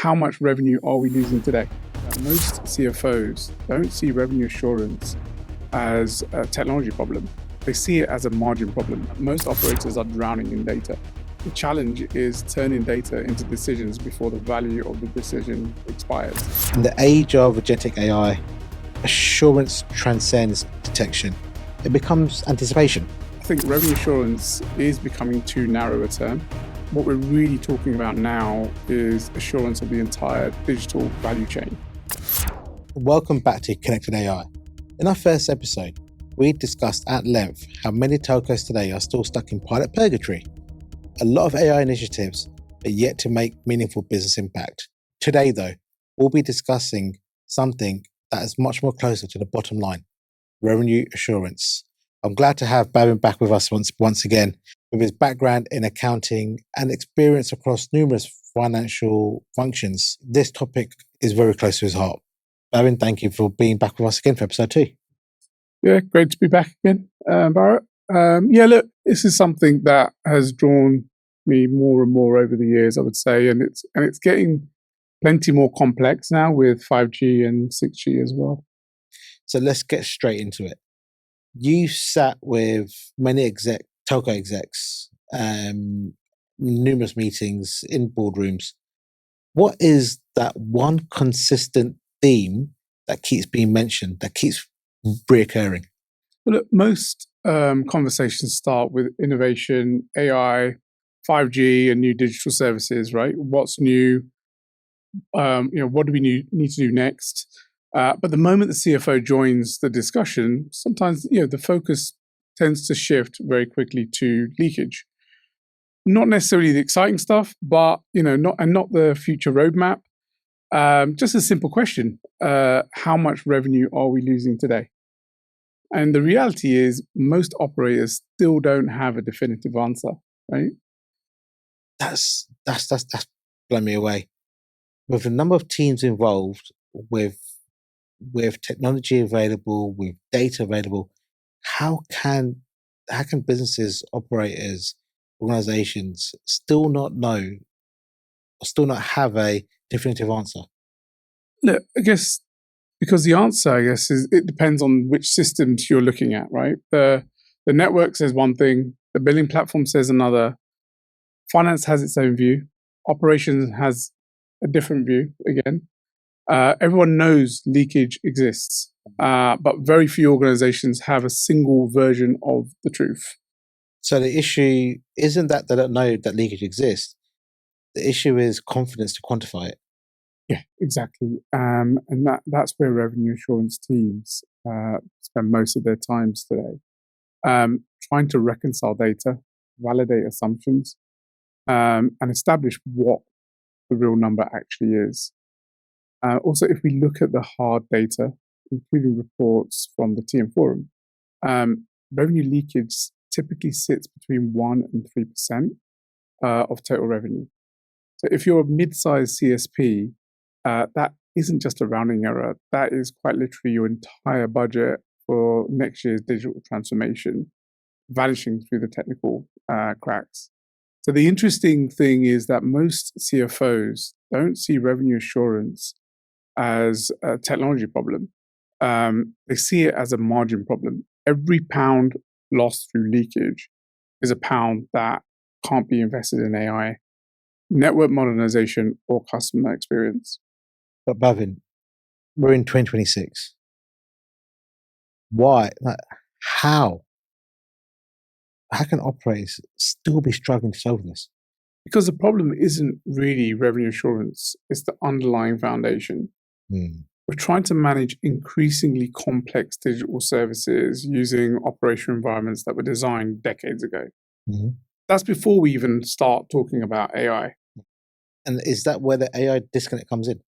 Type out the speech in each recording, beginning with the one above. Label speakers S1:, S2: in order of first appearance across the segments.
S1: how much revenue are we losing today? Most CFOs don't see revenue assurance as a technology problem. They see it as a margin problem. Most operators are drowning in data. The challenge is turning data into decisions before the value of the decision expires.
S2: In the age of Agentic AI, assurance transcends detection. It becomes anticipation.
S1: I think revenue assurance is becoming too narrow a term. What we're really talking about now is assurance of the entire digital value chain.
S2: Welcome back to Connected AI. In our first episode, we discussed at length how many telcos today are still stuck in pilot purgatory. A lot of AI initiatives are yet to make meaningful business impact. Today, though, we'll be discussing something that is much more closer to the bottom line: revenue assurance. I'm glad to have Bhavin back with us once again. With his background in accounting and experience across numerous financial functions, this topic is very close to his heart. Bhavin, thank you for being back with us again for episode 2.
S1: Yeah, great to be back again, Bharat. Look, this is something that has drawn me more and more over the years, I would say, and it's getting plenty more complex now with 5G and 6G as well.
S2: So let's get straight into it. You sat with many telco execs, numerous meetings in boardrooms. What is that one consistent theme that keeps being mentioned, that keeps reoccurring?
S1: Well, look, most conversations start with innovation, AI, 5G, and new digital services, right? What's new? What do we need to do next? But the moment the CFO joins the discussion, sometimes the focus tends to shift very quickly to leakage. Not necessarily the exciting stuff, but not the future roadmap. Just a simple question: how much revenue are we losing today? And the reality is, most operators still don't have a definitive answer, right?
S2: That's blown me away. With the number of teams involved, with technology available, with data available, how can businesses, operators, organizations still not know, or still not have a definitive answer?
S1: Look, I guess because the answer, is it depends on which systems you're looking at, right? The network says one thing, the billing platform says another, finance has its own view, operations has a different view again. Everyone knows leakage exists, but very few organizations have a single version of the truth.
S2: So the issue isn't that they don't know that leakage exists. The issue is confidence to quantify it.
S1: Yeah, exactly. And that's where revenue assurance teams spend most of their times today, trying to reconcile data, validate assumptions, and establish what the real number actually is. Also, if we look at the hard data, including reports from the TM Forum, revenue leakage typically sits between 1% and 3% of total revenue. So if you're a mid-sized CSP, that isn't just a rounding error. That is quite literally your entire budget for next year's digital transformation vanishing through the technical cracks. So the interesting thing is that most CFOs don't see revenue assurance as a technology problem. They see it as a margin problem. Every pound lost through leakage is a pound that can't be invested in AI, network modernization, or customer experience.
S2: But Bhavin, we're in 2026. Why? How can operators still be struggling to solve this?
S1: Because the problem isn't really revenue assurance, it's the underlying foundation. We're trying to manage increasingly complex digital services using operational environments that were designed decades ago.
S2: Mm-hmm. That's
S1: before we even start talking about AI.
S2: And is that where the AI disconnect comes in?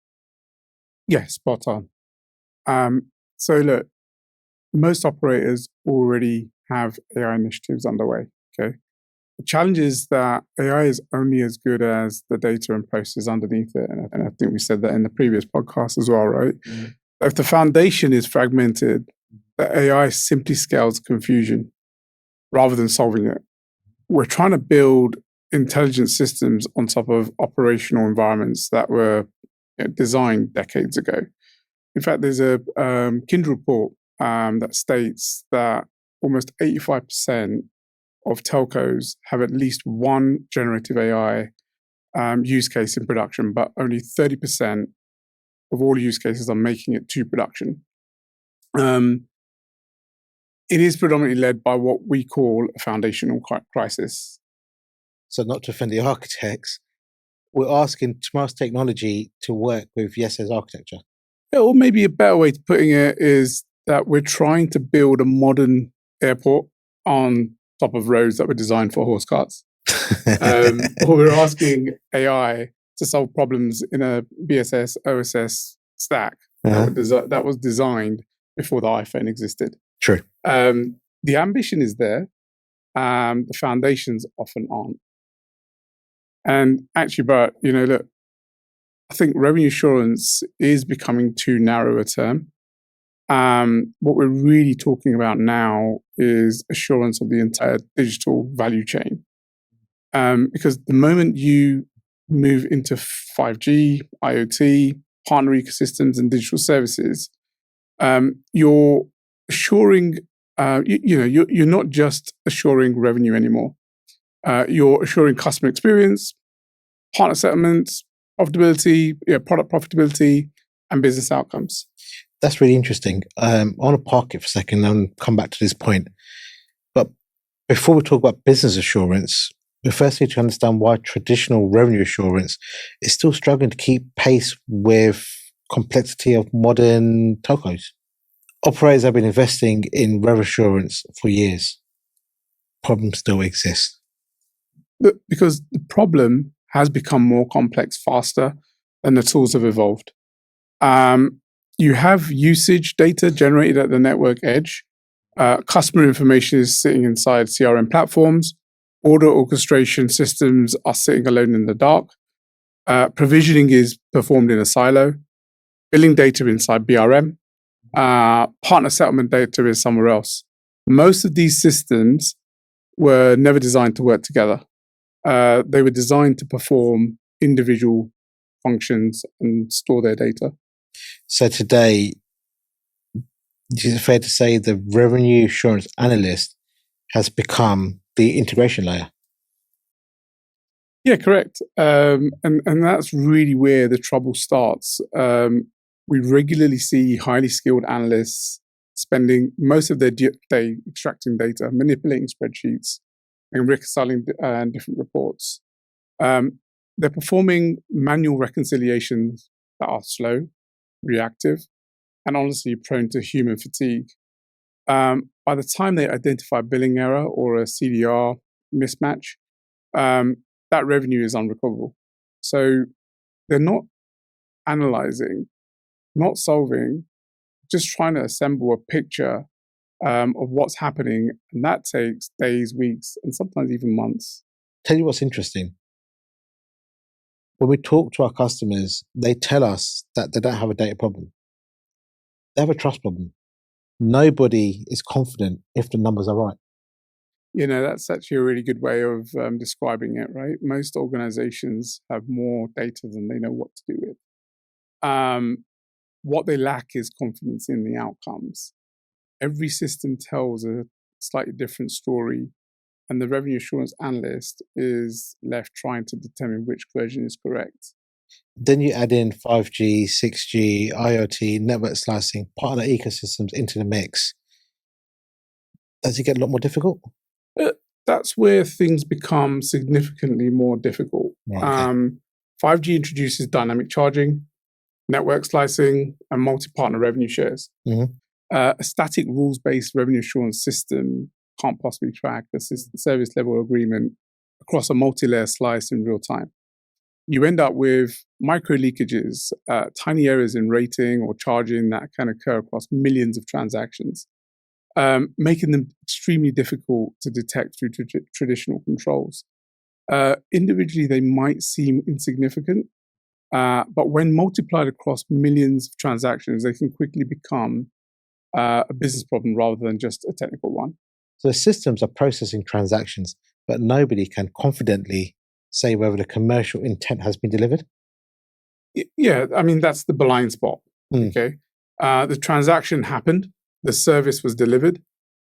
S1: Yes, spot on. So look, most operators already have AI initiatives underway, okay? The challenge is that AI is only as good as the data and processes underneath it. And I think we said that in the previous podcast as well, right? Mm-hmm. If the foundation is fragmented, the AI simply scales confusion rather than solving it. We're trying to build intelligent systems on top of operational environments that were designed decades ago. In fact, there's a Kindle report that states that almost 85% of telcos have at least one generative AI use case in production, but only 30% of all use cases are making it to production. It is predominantly led by what we call a foundational crisis.
S2: So not to offend the architects, we're asking tomorrow's technology to work with yesterday's architecture.
S1: Yeah, or maybe a better way to putting it is that we're trying to build a modern airport on top of roads that were designed for horse carts. Or we're asking AI to solve problems in a BSS, OSS stack that was designed before the iPhone existed.
S2: True.
S1: The ambition is there. The foundations often aren't. And actually, Bharat, look, I think revenue assurance is becoming too narrow a term. What we're really talking about now is assurance of the entire digital value chain. Because the moment you move into 5G, IoT, partner ecosystems, and digital services, you're assuring, you're not just assuring revenue anymore. You're assuring customer experience, partner settlements, profitability, product profitability, and business outcomes.
S2: That's really interesting. I want to park it for a second and come back to this point. But before we talk about business assurance, we first need to understand why traditional revenue assurance is still struggling to keep pace with complexity of modern telcos. Operators have been investing in rev assurance for years. Problems still exist.
S1: Because the problem has become more complex faster than the tools have evolved. You have usage data generated at the network edge. Customer information is sitting inside CRM platforms. Order orchestration systems are sitting alone in the dark. Provisioning is performed in a silo. Billing data inside BRM. Partner settlement data is somewhere else. Most of these systems were never designed to work together. They were designed to perform individual functions and store their data.
S2: So today, is it fair to say the revenue assurance analyst has become the integration layer?
S1: Yeah, correct. And that's really where the trouble starts. We regularly see highly skilled analysts spending most of their day extracting data, manipulating spreadsheets, and reconciling different reports. They're performing manual reconciliations that are slow, reactive, and honestly prone to human fatigue. By the time they identify a billing error or a CDR mismatch, that revenue is unrecoverable. So they're not analyzing, not solving, just trying to assemble a picture of what's happening. And that takes days, weeks, and sometimes even months.
S2: Tell you what's interesting. When we talk to our customers, they tell us that they don't have a data problem. They have a trust problem. Nobody is confident if the numbers are right.
S1: That's actually a really good way of describing it, right? Most organizations have more data than they know what to do with. What they lack is confidence in the outcomes. Every system tells a slightly different story, and the revenue assurance analyst is left trying to determine which version is correct.
S2: Then you add in 5G, 6G, IoT, network slicing, partner ecosystems into the mix. Does it get a lot more difficult?
S1: That's where things become significantly more difficult.
S2: Right,
S1: 5G introduces dynamic charging, network slicing, and multi-partner revenue shares.
S2: Mm-hmm.
S1: A static rules-based revenue assurance system can't possibly track a service level agreement across a multi-layer slice in real time. You end up with micro leakages, tiny errors in rating or charging that can occur across millions of transactions, making them extremely difficult to detect through traditional controls. Individually, they might seem insignificant, but when multiplied across millions of transactions, they can quickly become a business problem rather than just a technical one.
S2: So the systems are processing transactions, but nobody can confidently say whether the commercial intent has been delivered?
S1: Yeah, I mean, that's the blind spot.
S2: Mm.
S1: Okay. The transaction happened, the service was delivered.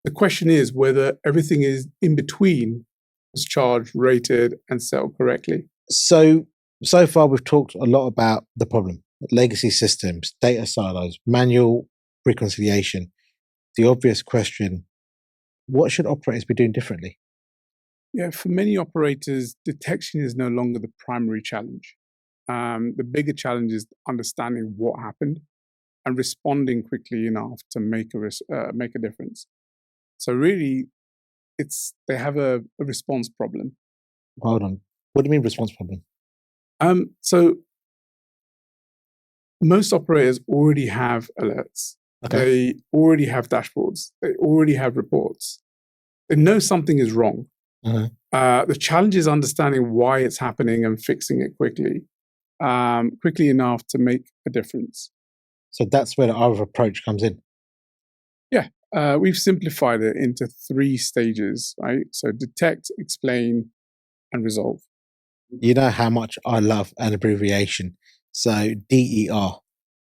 S1: The question is whether everything is in between was charged, rated, and settled correctly.
S2: So far we've talked a lot about the problem: legacy systems, data silos, manual reconciliation. The obvious question: what should operators be doing differently?
S1: Yeah, for many operators, detection is no longer the primary challenge. The bigger challenge is understanding what happened and responding quickly enough to make a difference. So really, they have a response problem.
S2: Hold on. What do you mean response problem?
S1: So most operators already have alerts.
S2: Okay.
S1: They already have dashboards. They already have reports. They know something is wrong.
S2: Uh-huh.
S1: The challenge is understanding why it's happening and fixing it quickly enough to make a difference.
S2: So that's where the Aarav approach comes in.
S1: Yeah, we've simplified it into 3 stages, right? So detect, explain, and resolve.
S2: You know how much I love an abbreviation. So DER.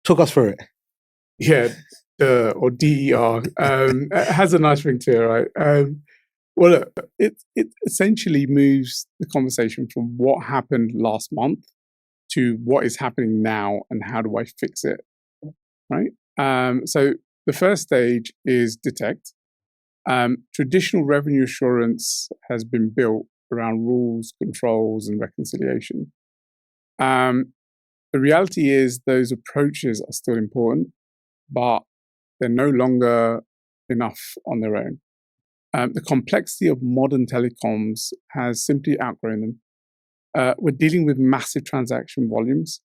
S2: Talk us through it.
S1: Yeah, or DER. It has a nice ring to it, right? Well, look, it essentially moves the conversation from what happened last month to what is happening now and how do I fix it, right? So the first stage is detect. Traditional revenue assurance has been built around rules, controls, and reconciliation. The reality is those approaches are still important, but they're no longer enough on their own. The complexity of modern telecoms has simply outgrown them. We're dealing with massive transaction volumes,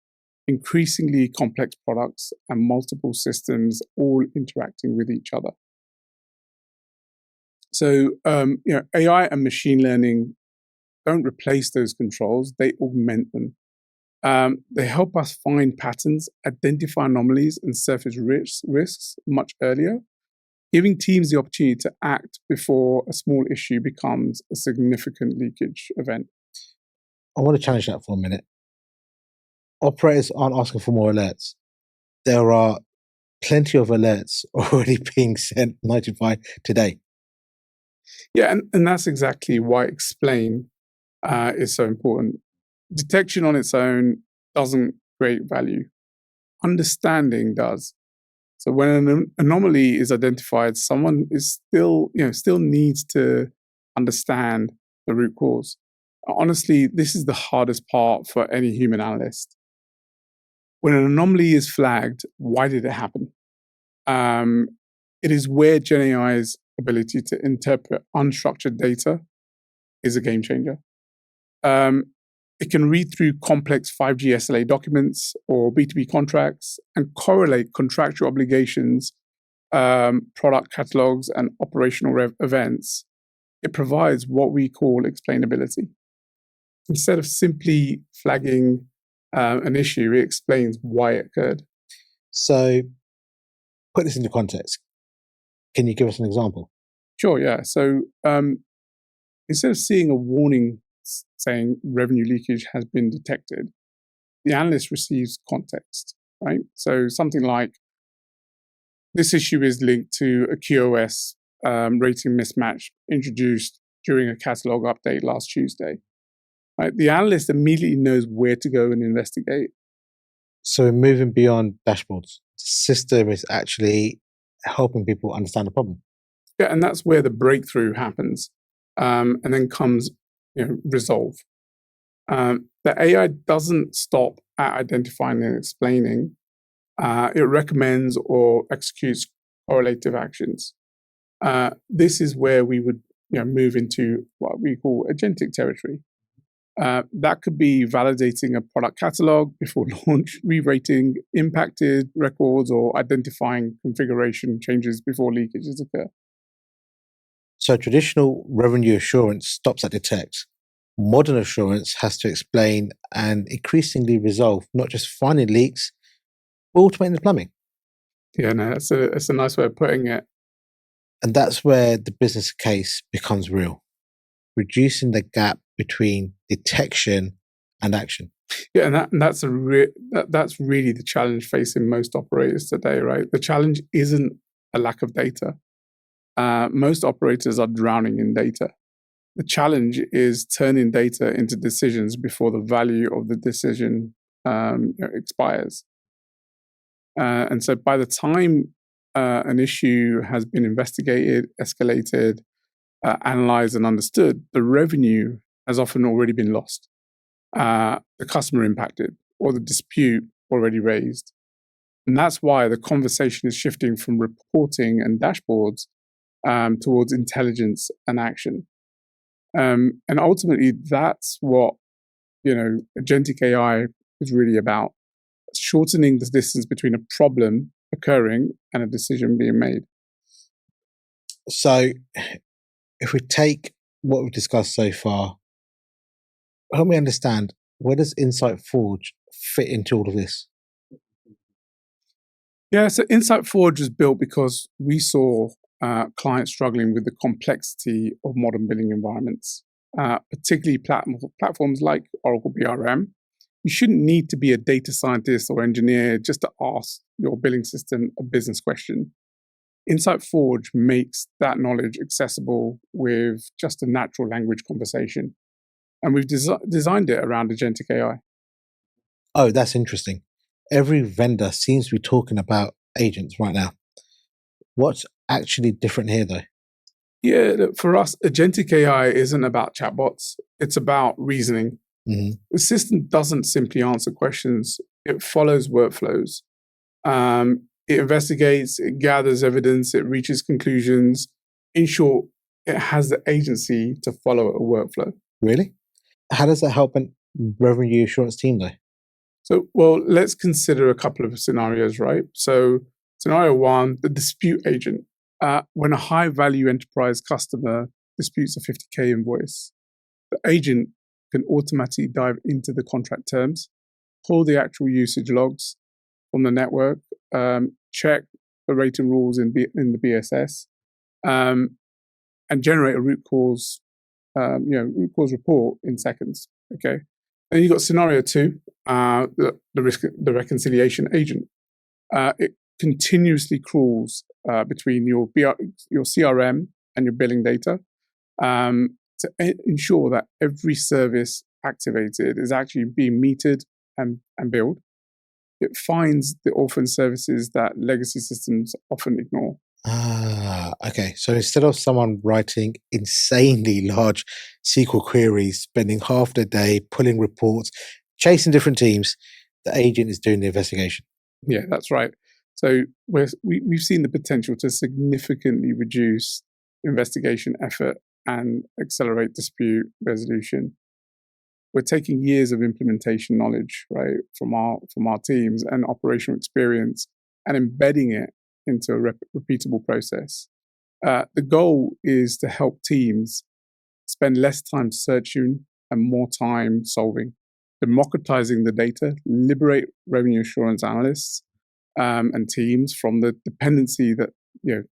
S1: increasingly complex products, and multiple systems all interacting with each other. So, AI and machine learning don't replace those controls, they augment them. They help us find patterns, identify anomalies, and surface risks much earlier, giving teams the opportunity to act before a small issue becomes a significant leakage event.
S2: I want to challenge that for a minute. Operators aren't asking for more alerts. There are plenty of alerts already being sent, notified today.
S1: Yeah, and that's exactly why explain is so important. Detection on its own doesn't create value. Understanding does. So when an anomaly is identified, someone is still needs to understand the root cause. Honestly, this is the hardest part for any human analyst. When an anomaly is flagged, why did it happen? It is where GenAI's ability to interpret unstructured data is a game changer. It can read through complex 5G SLA documents or B2B contracts and correlate contractual obligations, product catalogs, and operational events. It provides what we call explainability. Instead of simply flagging an issue, it explains why it occurred.
S2: So, put this into context. Can you give us an example?
S1: Sure, yeah. So, instead of seeing a warning saying revenue leakage has been detected, the analyst receives context, right? So something like, this issue is linked to a QoS rating mismatch introduced during a catalog update last Tuesday. Right? The analyst immediately knows where to go and investigate.
S2: So we're moving beyond dashboards. The system is actually helping people understand the problem.
S1: Yeah, and that's where the breakthrough happens. And then comes resolve. The AI doesn't stop at identifying and explaining. It recommends or executes correlative actions. This is where we would move into what we call agentic territory. That could be validating a product catalog before launch, re-rating impacted records, or identifying configuration changes before leakages occur.
S2: So traditional revenue assurance stops at detect. Modern assurance has to explain and increasingly resolve, not just finding leaks, but automating the plumbing.
S1: Yeah, no, that's a nice way of putting it.
S2: And that's where the business case becomes real, reducing the gap between detection and action.
S1: Yeah, and that's that's really the challenge facing most operators today, right? The challenge isn't a lack of data. Most operators are drowning in data. The challenge is turning data into decisions before the value of the decision expires. And so by the time an issue has been investigated, escalated, analyzed, and understood, the revenue has often already been lost, the customer impacted, or the dispute already raised. And that's why the conversation is shifting from reporting and dashboards towards intelligence and action. And ultimately, that's what agentic AI is really about: shortening the distance between a problem occurring and a decision being made.
S2: So, if we take what we've discussed so far, help me understand, where does InsightForge fit into all of this?
S1: Yeah, so InsightForge was built because we saw clients struggling with the complexity of modern billing environments, particularly platforms like Oracle BRM. You shouldn't need to be a data scientist or engineer just to ask your billing system a business question. InsightForge makes that knowledge accessible with just a natural language conversation. And we've designed it around agentic AI.
S2: Oh, that's interesting. Every vendor seems to be talking about agents right now. What's actually different here, though?
S1: Yeah, look, for us, agentic AI isn't about chatbots. It's about reasoning.
S2: Mm-hmm.
S1: The system doesn't simply answer questions. It follows workflows. It investigates, it gathers evidence, it reaches conclusions. In short, it has the agency to follow a workflow.
S2: Really? How does that help a revenue assurance team, though?
S1: So, well, let's consider a couple of scenarios, right? So, scenario one, the dispute agent. When a high value enterprise customer disputes a 50K invoice, the agent can automatically dive into the contract terms, pull the actual usage logs from the network, check the rating rules in the BSS, and generate a root cause report in seconds. Okay. And you've got scenario two, the reconciliation agent. It continuously crawls between your CRM and your billing data to ensure that every service activated is actually being metered and billed. It finds the orphan services that legacy systems often ignore.
S2: Okay. So instead of someone writing insanely large SQL queries, spending half the day pulling reports, chasing different teams, the agent is doing the investigation.
S1: Yeah, that's right. So we've seen the potential to significantly reduce investigation effort and accelerate dispute resolution. We're taking years of implementation knowledge, right, from our teams and operational experience, and embedding it into a repeatable process. The goal is to help teams spend less time searching and more time solving, democratizing the data, liberate revenue assurance analysts and teams from the dependency that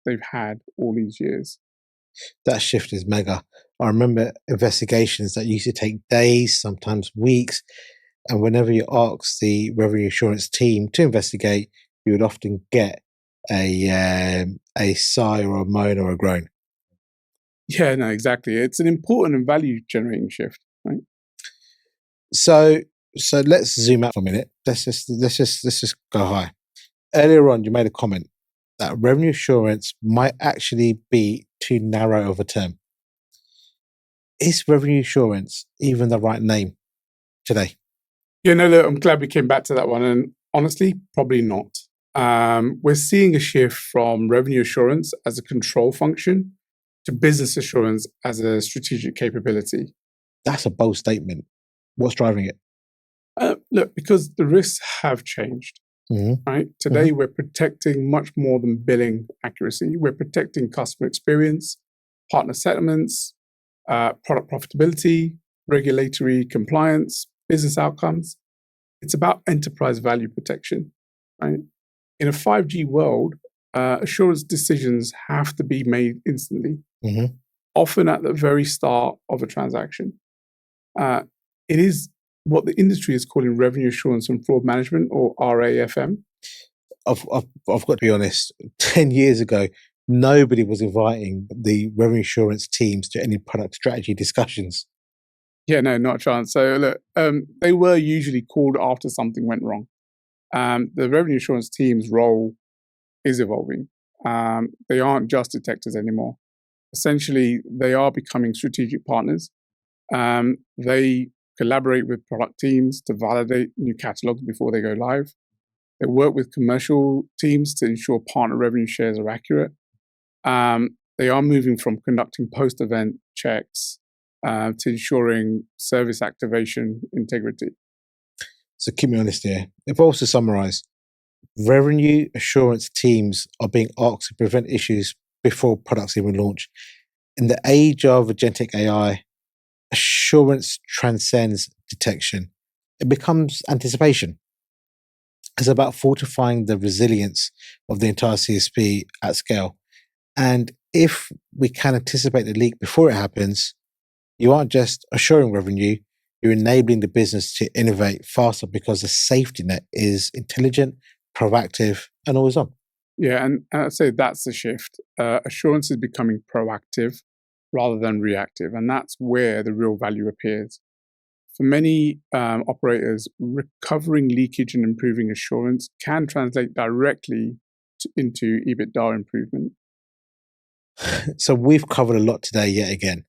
S1: they've had all these years.
S2: That shift is mega. I remember investigations that used to take days, sometimes weeks, and whenever you ask the revenue assurance team to investigate, you would often get a sigh or a moan or a groan.
S1: Yeah, no, exactly. It's an important and value generating shift, right?
S2: So let's zoom out for a minute. Let's just go high. Earlier on, you made a comment that revenue assurance might actually be too narrow of a term. Is revenue assurance even the right name today?
S1: Yeah, no, look, I'm glad we came back to that one. And honestly, probably not. We're seeing a shift from revenue assurance as a control function to business assurance as a strategic capability.
S2: That's a bold statement. What's driving it?
S1: Look, because the risks have changed, right? Today, we're protecting much more than billing accuracy. We're protecting customer experience, partner settlements, product profitability, regulatory compliance, business outcomes. It's about enterprise value protection, right? In a 5G world, assurance decisions have to be made instantly, often at the very start of a transaction. It is what the industry is calling revenue assurance and fraud management, or RAFM.
S2: I've got to be honest, 10 years ago, nobody was inviting the revenue assurance teams to any product strategy discussions.
S1: Yeah, no, not a chance. So look, they were usually called after something went wrong. The revenue assurance team's role is evolving. They aren't just detectors anymore. Essentially, they are becoming strategic partners. They collaborate with product teams to validate new catalogs before they go live. They work with commercial teams to ensure partner revenue shares are accurate. They are moving from conducting post-event checks to ensuring service activation integrity.
S2: So keep me honest here. If I was to summarize, revenue assurance teams are being asked to prevent issues before products even launch. In the age of agentic AI, assurance transcends detection. It becomes anticipation. It's about fortifying the resilience of the entire CSP at scale. And if we can anticipate the leak before it happens, you aren't just assuring revenue, you're enabling the business to innovate faster because the safety net is intelligent, proactive, and always on.
S1: Yeah, and I'd say that's the shift. Assurance is becoming proactive rather than reactive, and that's where the real value appears. For many operators, recovering leakage and improving assurance can translate directly into EBITDA improvement.
S2: So we've covered a lot today yet again,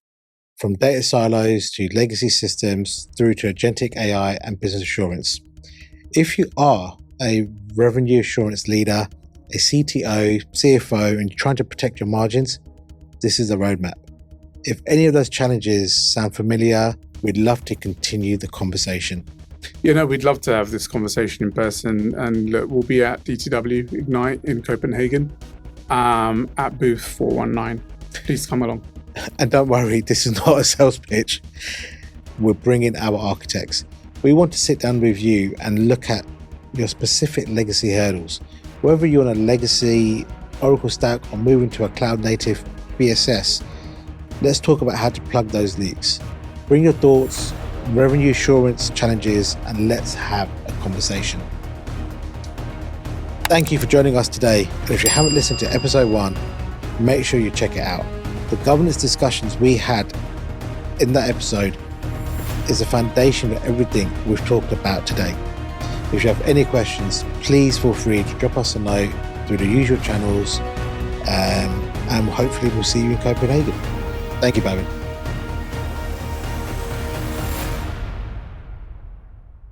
S2: from data silos to legacy systems through to agentic AI and business assurance. If you are a revenue assurance leader, a CTO, CFO, and you're trying to protect your margins, this is the roadmap. If any of those challenges sound familiar, we'd love to continue the conversation.
S1: We'd love to have this conversation in person, and look, we'll be at DTW Ignite in Copenhagen at booth 419. Please come along.
S2: And don't worry, this is not a sales pitch. We're bringing our architects. We want to sit down with you and look at your specific legacy hurdles. Whether you're on a legacy Oracle stack or moving to a cloud-native BSS, let's talk about how to plug those leaks. Bring your thoughts, revenue assurance challenges, and let's have a conversation. Thank you for joining us today. And if you haven't listened to episode 1, make sure you check it out. The governance discussions we had in that episode is the foundation of everything we've talked about today. If you have any questions, please feel free to drop us a note through the usual channels, and hopefully we'll see you in Copenhagen. Thank you, Bhavin.